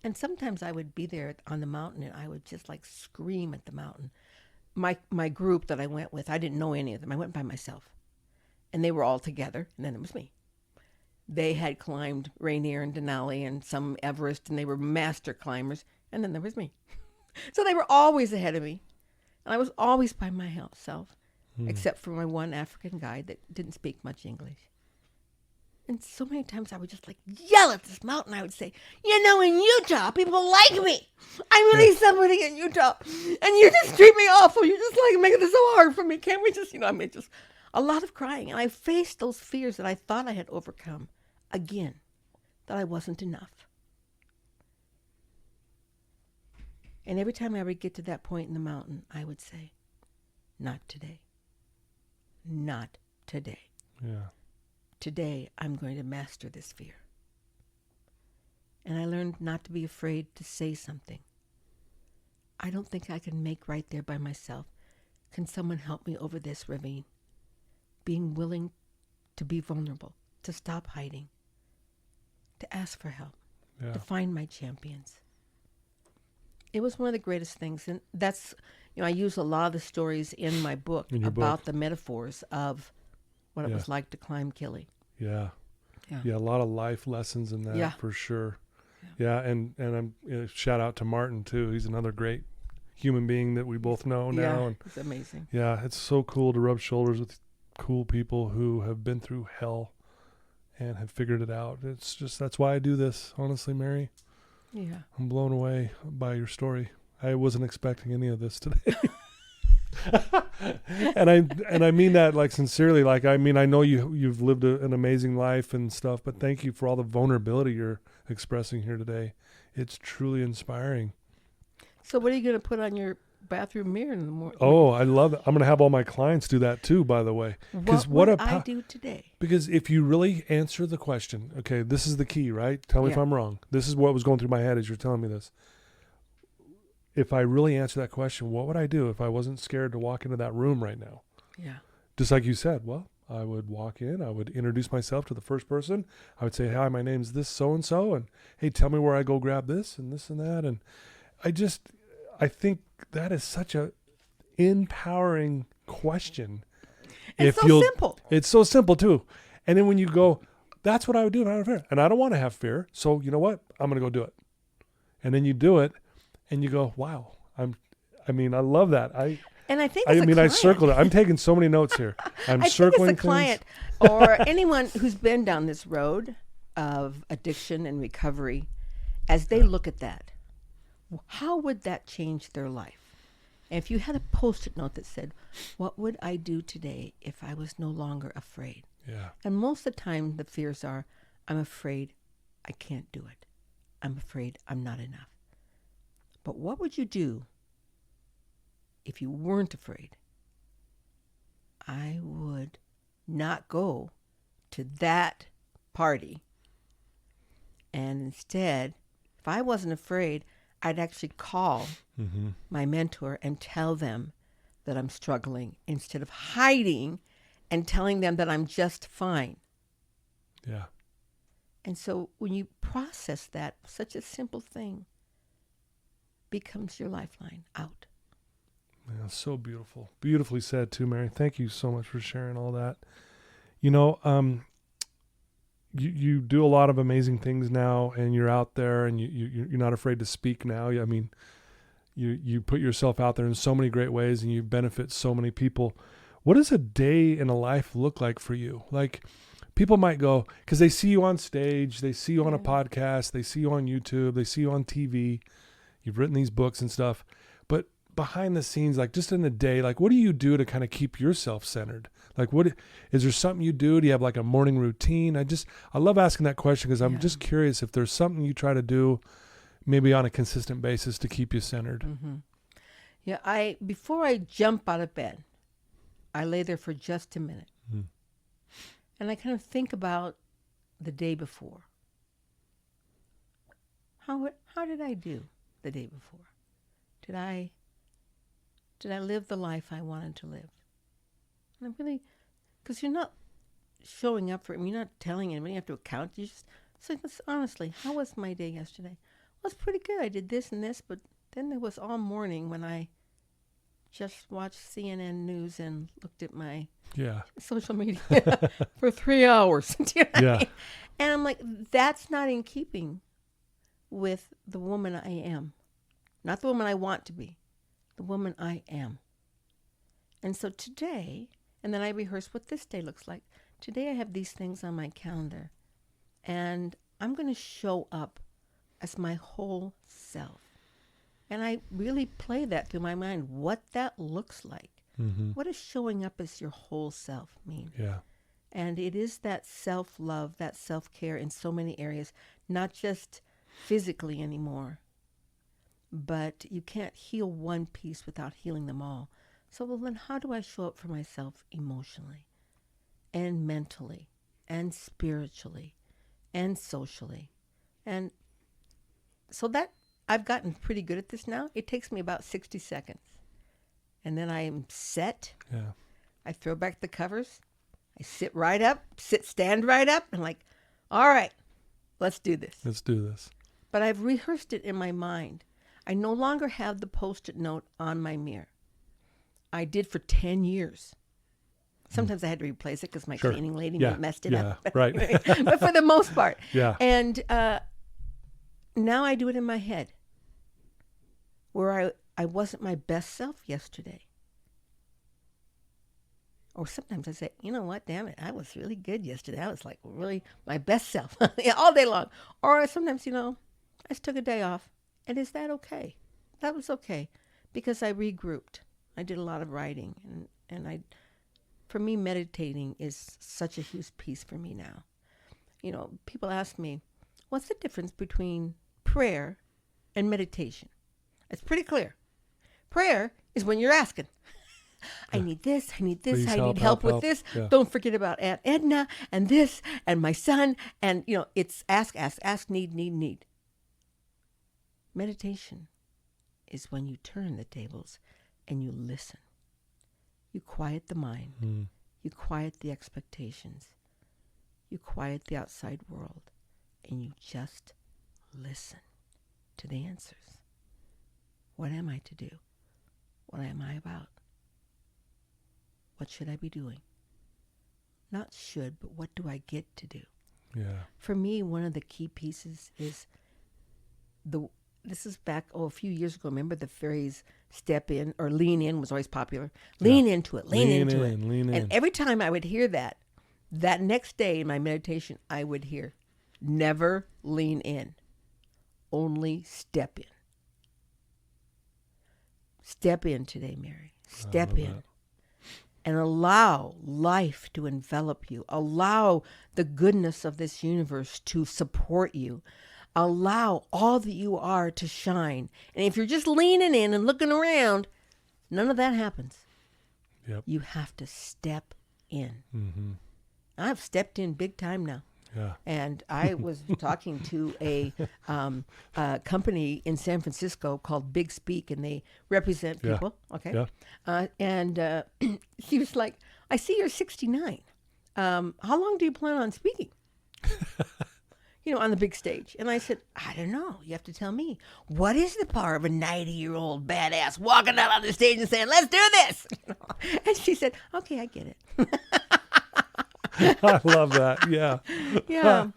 And sometimes I would be there on the mountain and I would just like scream at the mountain. My group that I went with, I didn't know any of them. I went by myself. And they were all together, and then it was me. They had climbed Rainier and Denali and some Everest, and they were master climbers. And then there was me. So they were always ahead of me. And I was always by myself, except for my one African guide that didn't speak much English. And so many times I would just like yell at this mountain. I would say, in Utah, people like me. I'm really somebody in Utah. And you just treat me awful. You just like making it so hard for me. Can't we just, just a lot of crying. And I faced those fears that I thought I had overcome again, that I wasn't enough. And every time I would get to that point in the mountain, I would say, not today. Not today. Yeah. Today, I'm going to master this fear. And I learned not to be afraid to say something. I don't think I can make right there by myself. Can someone help me over this ravine? Being willing to be vulnerable, to stop hiding, to ask for help, to find my champions. It was one of the greatest things. And that's, I use a lot of the stories in my book about the metaphors of what it was like to climb Kili. Yeah. Yeah, a lot of life lessons in that for sure. Yeah, and I'm shout out to Martin too. He's another great human being that we both know now. Yeah, and it's amazing. Yeah, it's so cool to rub shoulders with cool people who have been through hell and have figured it out. It's just, that's why I do this, honestly, Mary. Yeah. I'm blown away by your story. I wasn't expecting any of this today. and I mean that like sincerely. Like, I mean, I know you've lived an amazing life and stuff, but thank you for all the vulnerability you're expressing here today. It's truly inspiring. So what are you going to put on your bathroom mirror in the morning? Oh, I love it. I'm going to have all my clients do that too, by the way. What would I do today? Because if you really answer the question, okay, this is the key, right? Tell me if I'm wrong. This is what was going through my head as you're telling me this. If I really answer that question, what would I do if I wasn't scared to walk into that room right now? Yeah. Just like you said, well, I would walk in, I would introduce myself to the first person. I would say, hi, my name's this so-and-so, and hey, tell me where I go grab this and this and that. And I think that is such a empowering question. It's so simple. It's so simple too. And then when you go, that's what I would do if I had fear. And I don't want to have fear. So you know what? I'm going to go do it. And then you do it and you go, wow. I love that. I circled it. I'm taking so many notes here. I'm circling think as a client or anyone who's been down this road of addiction and recovery, as they look at that, how would that change their life? And if you had a Post-it note that said, what would I do today if I was no longer afraid? Yeah. And most of the time the fears are, I'm afraid I can't do it. I'm afraid I'm not enough. But what would you do if you weren't afraid? I would not go to that party. And instead, if I wasn't afraid, I'd actually call my mentor and tell them that I'm struggling instead of hiding and telling them that I'm just fine. Yeah. And so when you process that, such a simple thing becomes your lifeline out. Yeah, so beautiful. Beautifully said too, Mary. Thank you so much for sharing all that. You know, you do a lot of amazing things now, and you're out there, and you're not afraid to speak now. I mean, you put yourself out there in so many great ways, and you benefit so many people. What does a day in a life look like for you? Like, people might go, because they see you on stage, they see you on a podcast, they see you on YouTube, they see you on TV. You've written these books and stuff, but behind the scenes, like just in a day, like what do you do to kind of keep yourself centered? Like, what is there something you do? Do you have like a morning routine? I love asking that question because I'm just curious if there's something you try to do maybe on a consistent basis to keep you centered. Mm-hmm. Yeah, before I jump out of bed, I lay there for just a minute. Mm. And I kind of think about the day before. How did I do the day before? Did I live the life I wanted to live? And I really, because you're not showing up for it, you're not telling anybody, you have to account. You just say, honestly, how was my day yesterday? Well, it's pretty good. I did this and this, but then there was all morning when I just watched CNN News and looked at my social media for 3 hours. You know what I mean? And I'm like, that's not in keeping with the woman I am. Not the woman I want to be, the woman I am. And so today, and then I rehearse what this day looks like. Today I have these things on my calendar, and I'm going to show up as my whole self. And I really play that through my mind, what that looks like. Mm-hmm. What does showing up as your whole self mean? Yeah. And it is that self-love, that self-care in so many areas, not just physically anymore, but you can't heal one piece without healing them all. So well, then how do I show up for myself emotionally and mentally and spiritually and socially? And so that I've gotten pretty good at this now. It takes me about 60 seconds. And then I am set. Yeah. I throw back the covers. I stand right up, and like, all right, let's do this. Let's do this. But I've rehearsed it in my mind. I no longer have the Post-it note on my mirror. I did for 10 years. Sometimes I had to replace it because my cleaning lady messed it up. Right. But for the most part. Yeah. And now I do it in my head, where I wasn't my best self yesterday. Or sometimes I say, you know what, damn it, I was really good yesterday. I was like really my best self all day long. Or sometimes, I just took a day off. And is that okay? That was okay because I regrouped. I did a lot of writing. And for me, meditating is such a huge piece for me now. People ask me, what's the difference between prayer and meditation? It's pretty clear. Prayer is when you're asking. I need this, I need this, I need help with this. Yeah. Don't forget about Aunt Edna and this and my son. And, it's ask, need. Meditation is when you turn the tables and you listen. You quiet the mind. Mm. You quiet the expectations. You quiet the outside world. And you just listen to the answers. What am I to do? What am I about? What should I be doing? Not should, but what do I get to do? Yeah. For me, one of the key pieces is this is back, a few years ago. Remember the phrase step in or lean in was always popular. Lean into it, lean into it. And every time I would hear that next day in my meditation, I would hear, never lean in, only step in. Step in today, Mary. Step in. That. And allow life to envelop you. Allow the goodness of this universe to support you. Allow all that you are to shine. And if you're just leaning in and looking around, none of that happens. Yep. You have to step in. Mm-hmm. I've stepped in big time now. Yeah. And I was talking to a company in San Francisco called Big Speak, and they represent Yeah. people. Okay. Yeah. And he was like, I see you're 69. How long do you plan on speaking? On the big stage. And I said, I don't know. You have to tell me. What is the power of a 90-year-old badass walking out on the stage and saying, let's do this? And she said, okay, I get it. I love that. Yeah. Yeah.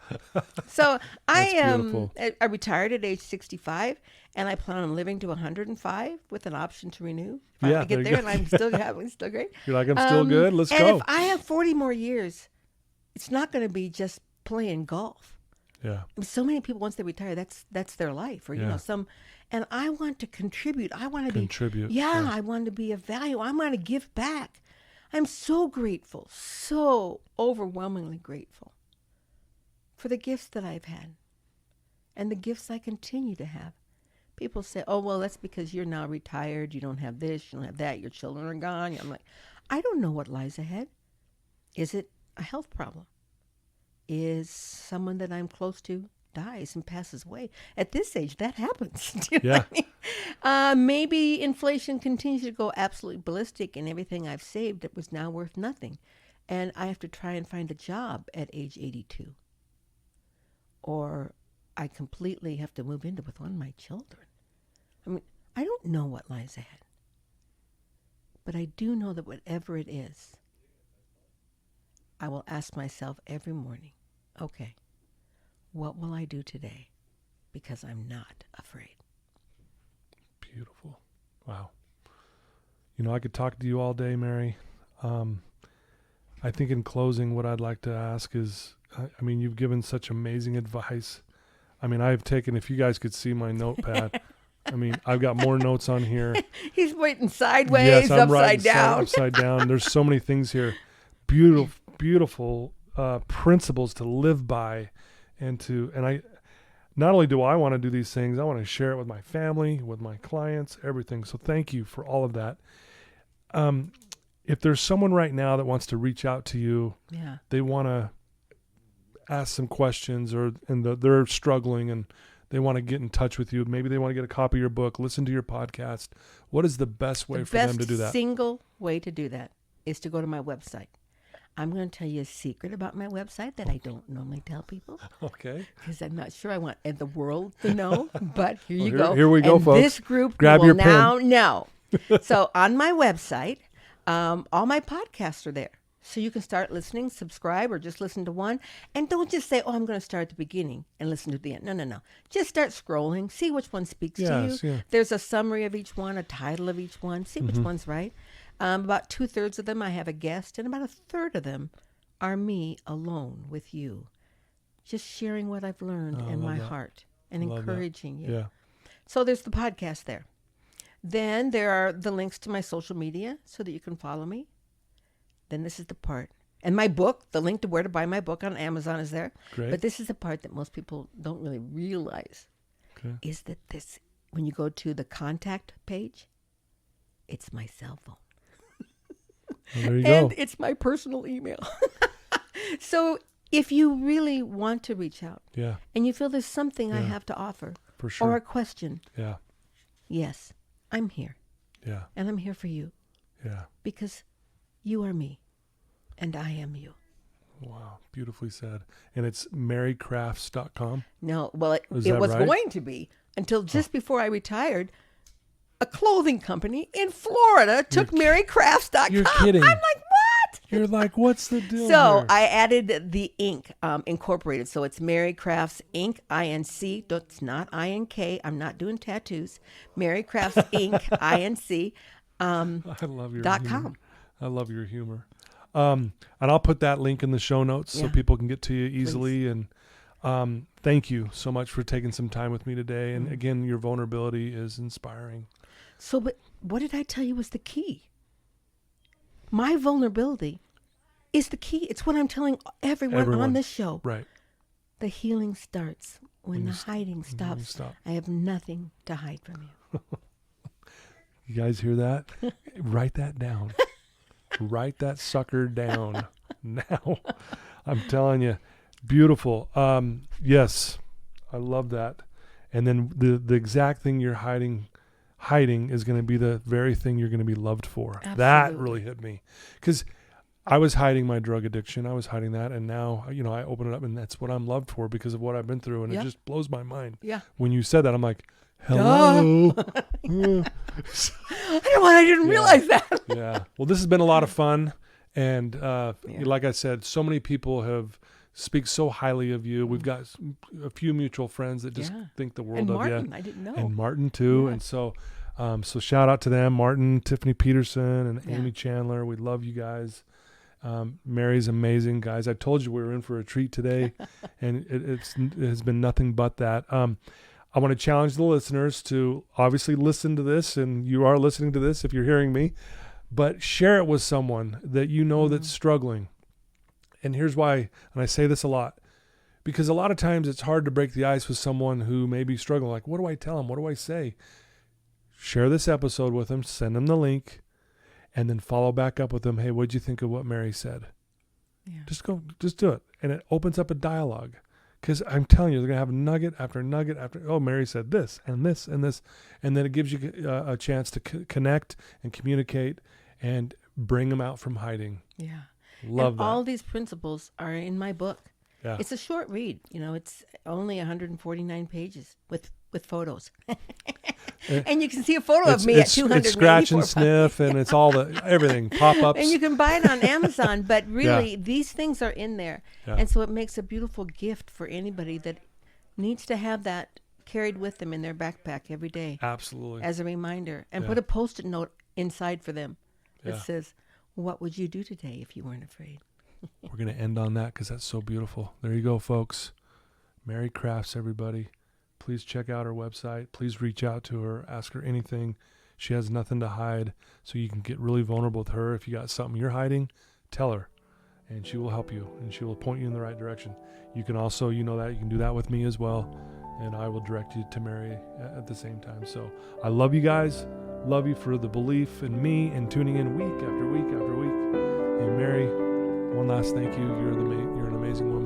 So beautiful. I retired at age 65, and I plan on living to 105 with an option to renew. Yeah, I get there you there, go. and I'm still great. You're like, I'm still good. Let's and go. if I have 40 more years, it's not going to be just playing golf. Yeah. So many people, once they retire, that's their life, or Yeah. and I want to contribute. I want to Contribute, Yeah, yeah. I want to be of value. I want to give back. I'm so grateful, so overwhelmingly grateful for the gifts that I've had and the gifts I continue to have. People say, oh, well, that's because you're now retired. You don't have this, you don't have that. Your children are gone. I'm like, I don't know what lies ahead. Is it a health problem? Is someone that I'm close to dies and passes away? At this age, that happens. Do you know what I mean? Maybe inflation continues to go absolutely ballistic, and everything I've saved that was now worth nothing. And I have to try and find a job at age 82. Or I completely have to move into with one of my children. I mean, I don't know what lies ahead. But I do know that whatever it is, I will ask myself every morning, okay, what will I do today? Because I'm not afraid. Beautiful. Wow. I could talk to you all day, Mary. I think in closing, what I'd like to ask is, you've given such amazing advice. I've taken, if you guys could see my notepad, I've got more notes on here. He's waiting sideways, Yes, I'm upside down. Upside down. There's so many things here. Beautiful principles to live by, and I not only do I want to do these things, I want to share it with my family, with my clients, everything. So thank you for all of that. If there's someone right now that wants to reach out to you, they want to ask some questions, they're struggling and they want to get in touch with you. Maybe they want to get a copy of your book, listen to your podcast. What is the best way for them to do that? The best single way to do that is to go to my website. I'm going to tell you a secret about my website that I don't normally tell people. Okay. Because I'm not sure I want the world to know. But here you go. Here we go, and folks. This group Grab will your now pen. know. So on my website, all my podcasts are there. So you can start listening, subscribe, or just listen to one. And don't just say, I'm going to start at the beginning and listen to the end. No. Just start scrolling. See which one speaks to you. Yeah. There's a summary of each one, a title of each one. See which one's right. About 2/3 of them I have a guest, and about 1/3 of them are me alone with you. Just sharing what I've learned in my heart and encouraging you. Yeah. So there's the podcast there. Then there are the links to my social media so that you can follow me. Then this is the part. And my book, the link to where to buy my book on Amazon is there. Great. But this is the part that most people don't really realize. Okay. Is that this, when you go to the contact page, it's my cell phone. Well, there you And go. it's my personal email. So if you really want to reach out Yeah, and you feel there's something I have to offer for sure. or a question, Yeah. yes, I'm here. Yeah. And I'm here for you Yeah. because you are me and I am you. Wow. Beautifully said. And it's marycrafts.com. No, well, it Is was that right? going to be until just before I retired. A clothing company in Florida took marycrafts.com. You're kidding. I'm like, what? You're like, what's the deal So here? I added the Inc. Incorporated. So it's Mary Crafts Inc. INC. It's not INK. I'm not doing tattoos. Mary Crafts Inc. INC. I love your .com. humor. I love your humor. And I'll put that link in the show notes so Yeah. people can get to you easily. And thank you so much for taking some time with me today. And again, your vulnerability is inspiring. So, but what did I tell you was the key? My vulnerability is the key. It's what I'm telling everyone on this show. Right. The healing starts when the hiding you stops. stop. I have nothing to hide from you. You guys hear that? Write that down. Write that sucker down now. I'm telling you, beautiful. Yes, I love that. And then the exact thing you're hiding is going to be the very thing you're going to be loved for. Absolutely. That really hit me, because I was hiding my drug addiction. I was hiding that. And now, I open it up, and that's what I'm loved for because of what I've been through. And it just blows my mind. Yeah. When you said that, I'm like, hello. I didn't realize that. Yeah. Well, this has been a lot of fun. And like I said, so many people speak so highly of you. We've got a few mutual friends that just think the world and of Martin, you. I didn't know. And Martin too. Yeah. And so shout out to them, Martin, Tiffany Peterson, and Yeah. Amy Chandler. We love you guys. Mary's amazing, guys. I told you we were in for a treat today, and it has been nothing but that. I want to challenge the listeners to obviously listen to this, and you are listening to this if you're hearing me, but share it with someone that you know that's struggling. And here's why, and I say this a lot, because a lot of times it's hard to break the ice with someone who may be struggling. Like, what do I tell them? What do I say? Share this episode with them, send them the link, and then follow back up with them. Hey, what'd you think of what Mary said? Yeah. Just do it. And it opens up a dialogue. Because I'm telling you, they're going to have nugget after nugget after, oh, Mary said this and this and this. And then it gives you a chance to connect and communicate and bring them out from hiding. Yeah. Love and that. all these principles are in my book. Yeah. It's a short read. It's only 149 pages with photos. And you can see a photo of me at 284 It's scratch and sniff, and it's all everything, pop-ups. And you can buy it on Amazon, but really these things are in there. Yeah. And so it makes a beautiful gift for anybody that needs to have that carried with them in their backpack every day. Absolutely. As a reminder. And Yeah. put a Post-it note inside for them that Yeah. says, what would you do today if you weren't afraid? We're going to end on that because that's so beautiful. There you go, folks. Mary Crafts, everybody. Please check out her website. Please reach out to her. Ask her anything. She has nothing to hide, so you can get really vulnerable with her. If you got something you're hiding, tell her, and she will help you, and she will point you in the right direction. You can also, you can do that with me as well, and I will direct you to Mary at the same time. So I love you guys. Love you for the belief in me and tuning in week after week after week. And Mary, one last thank you. You're an amazing woman.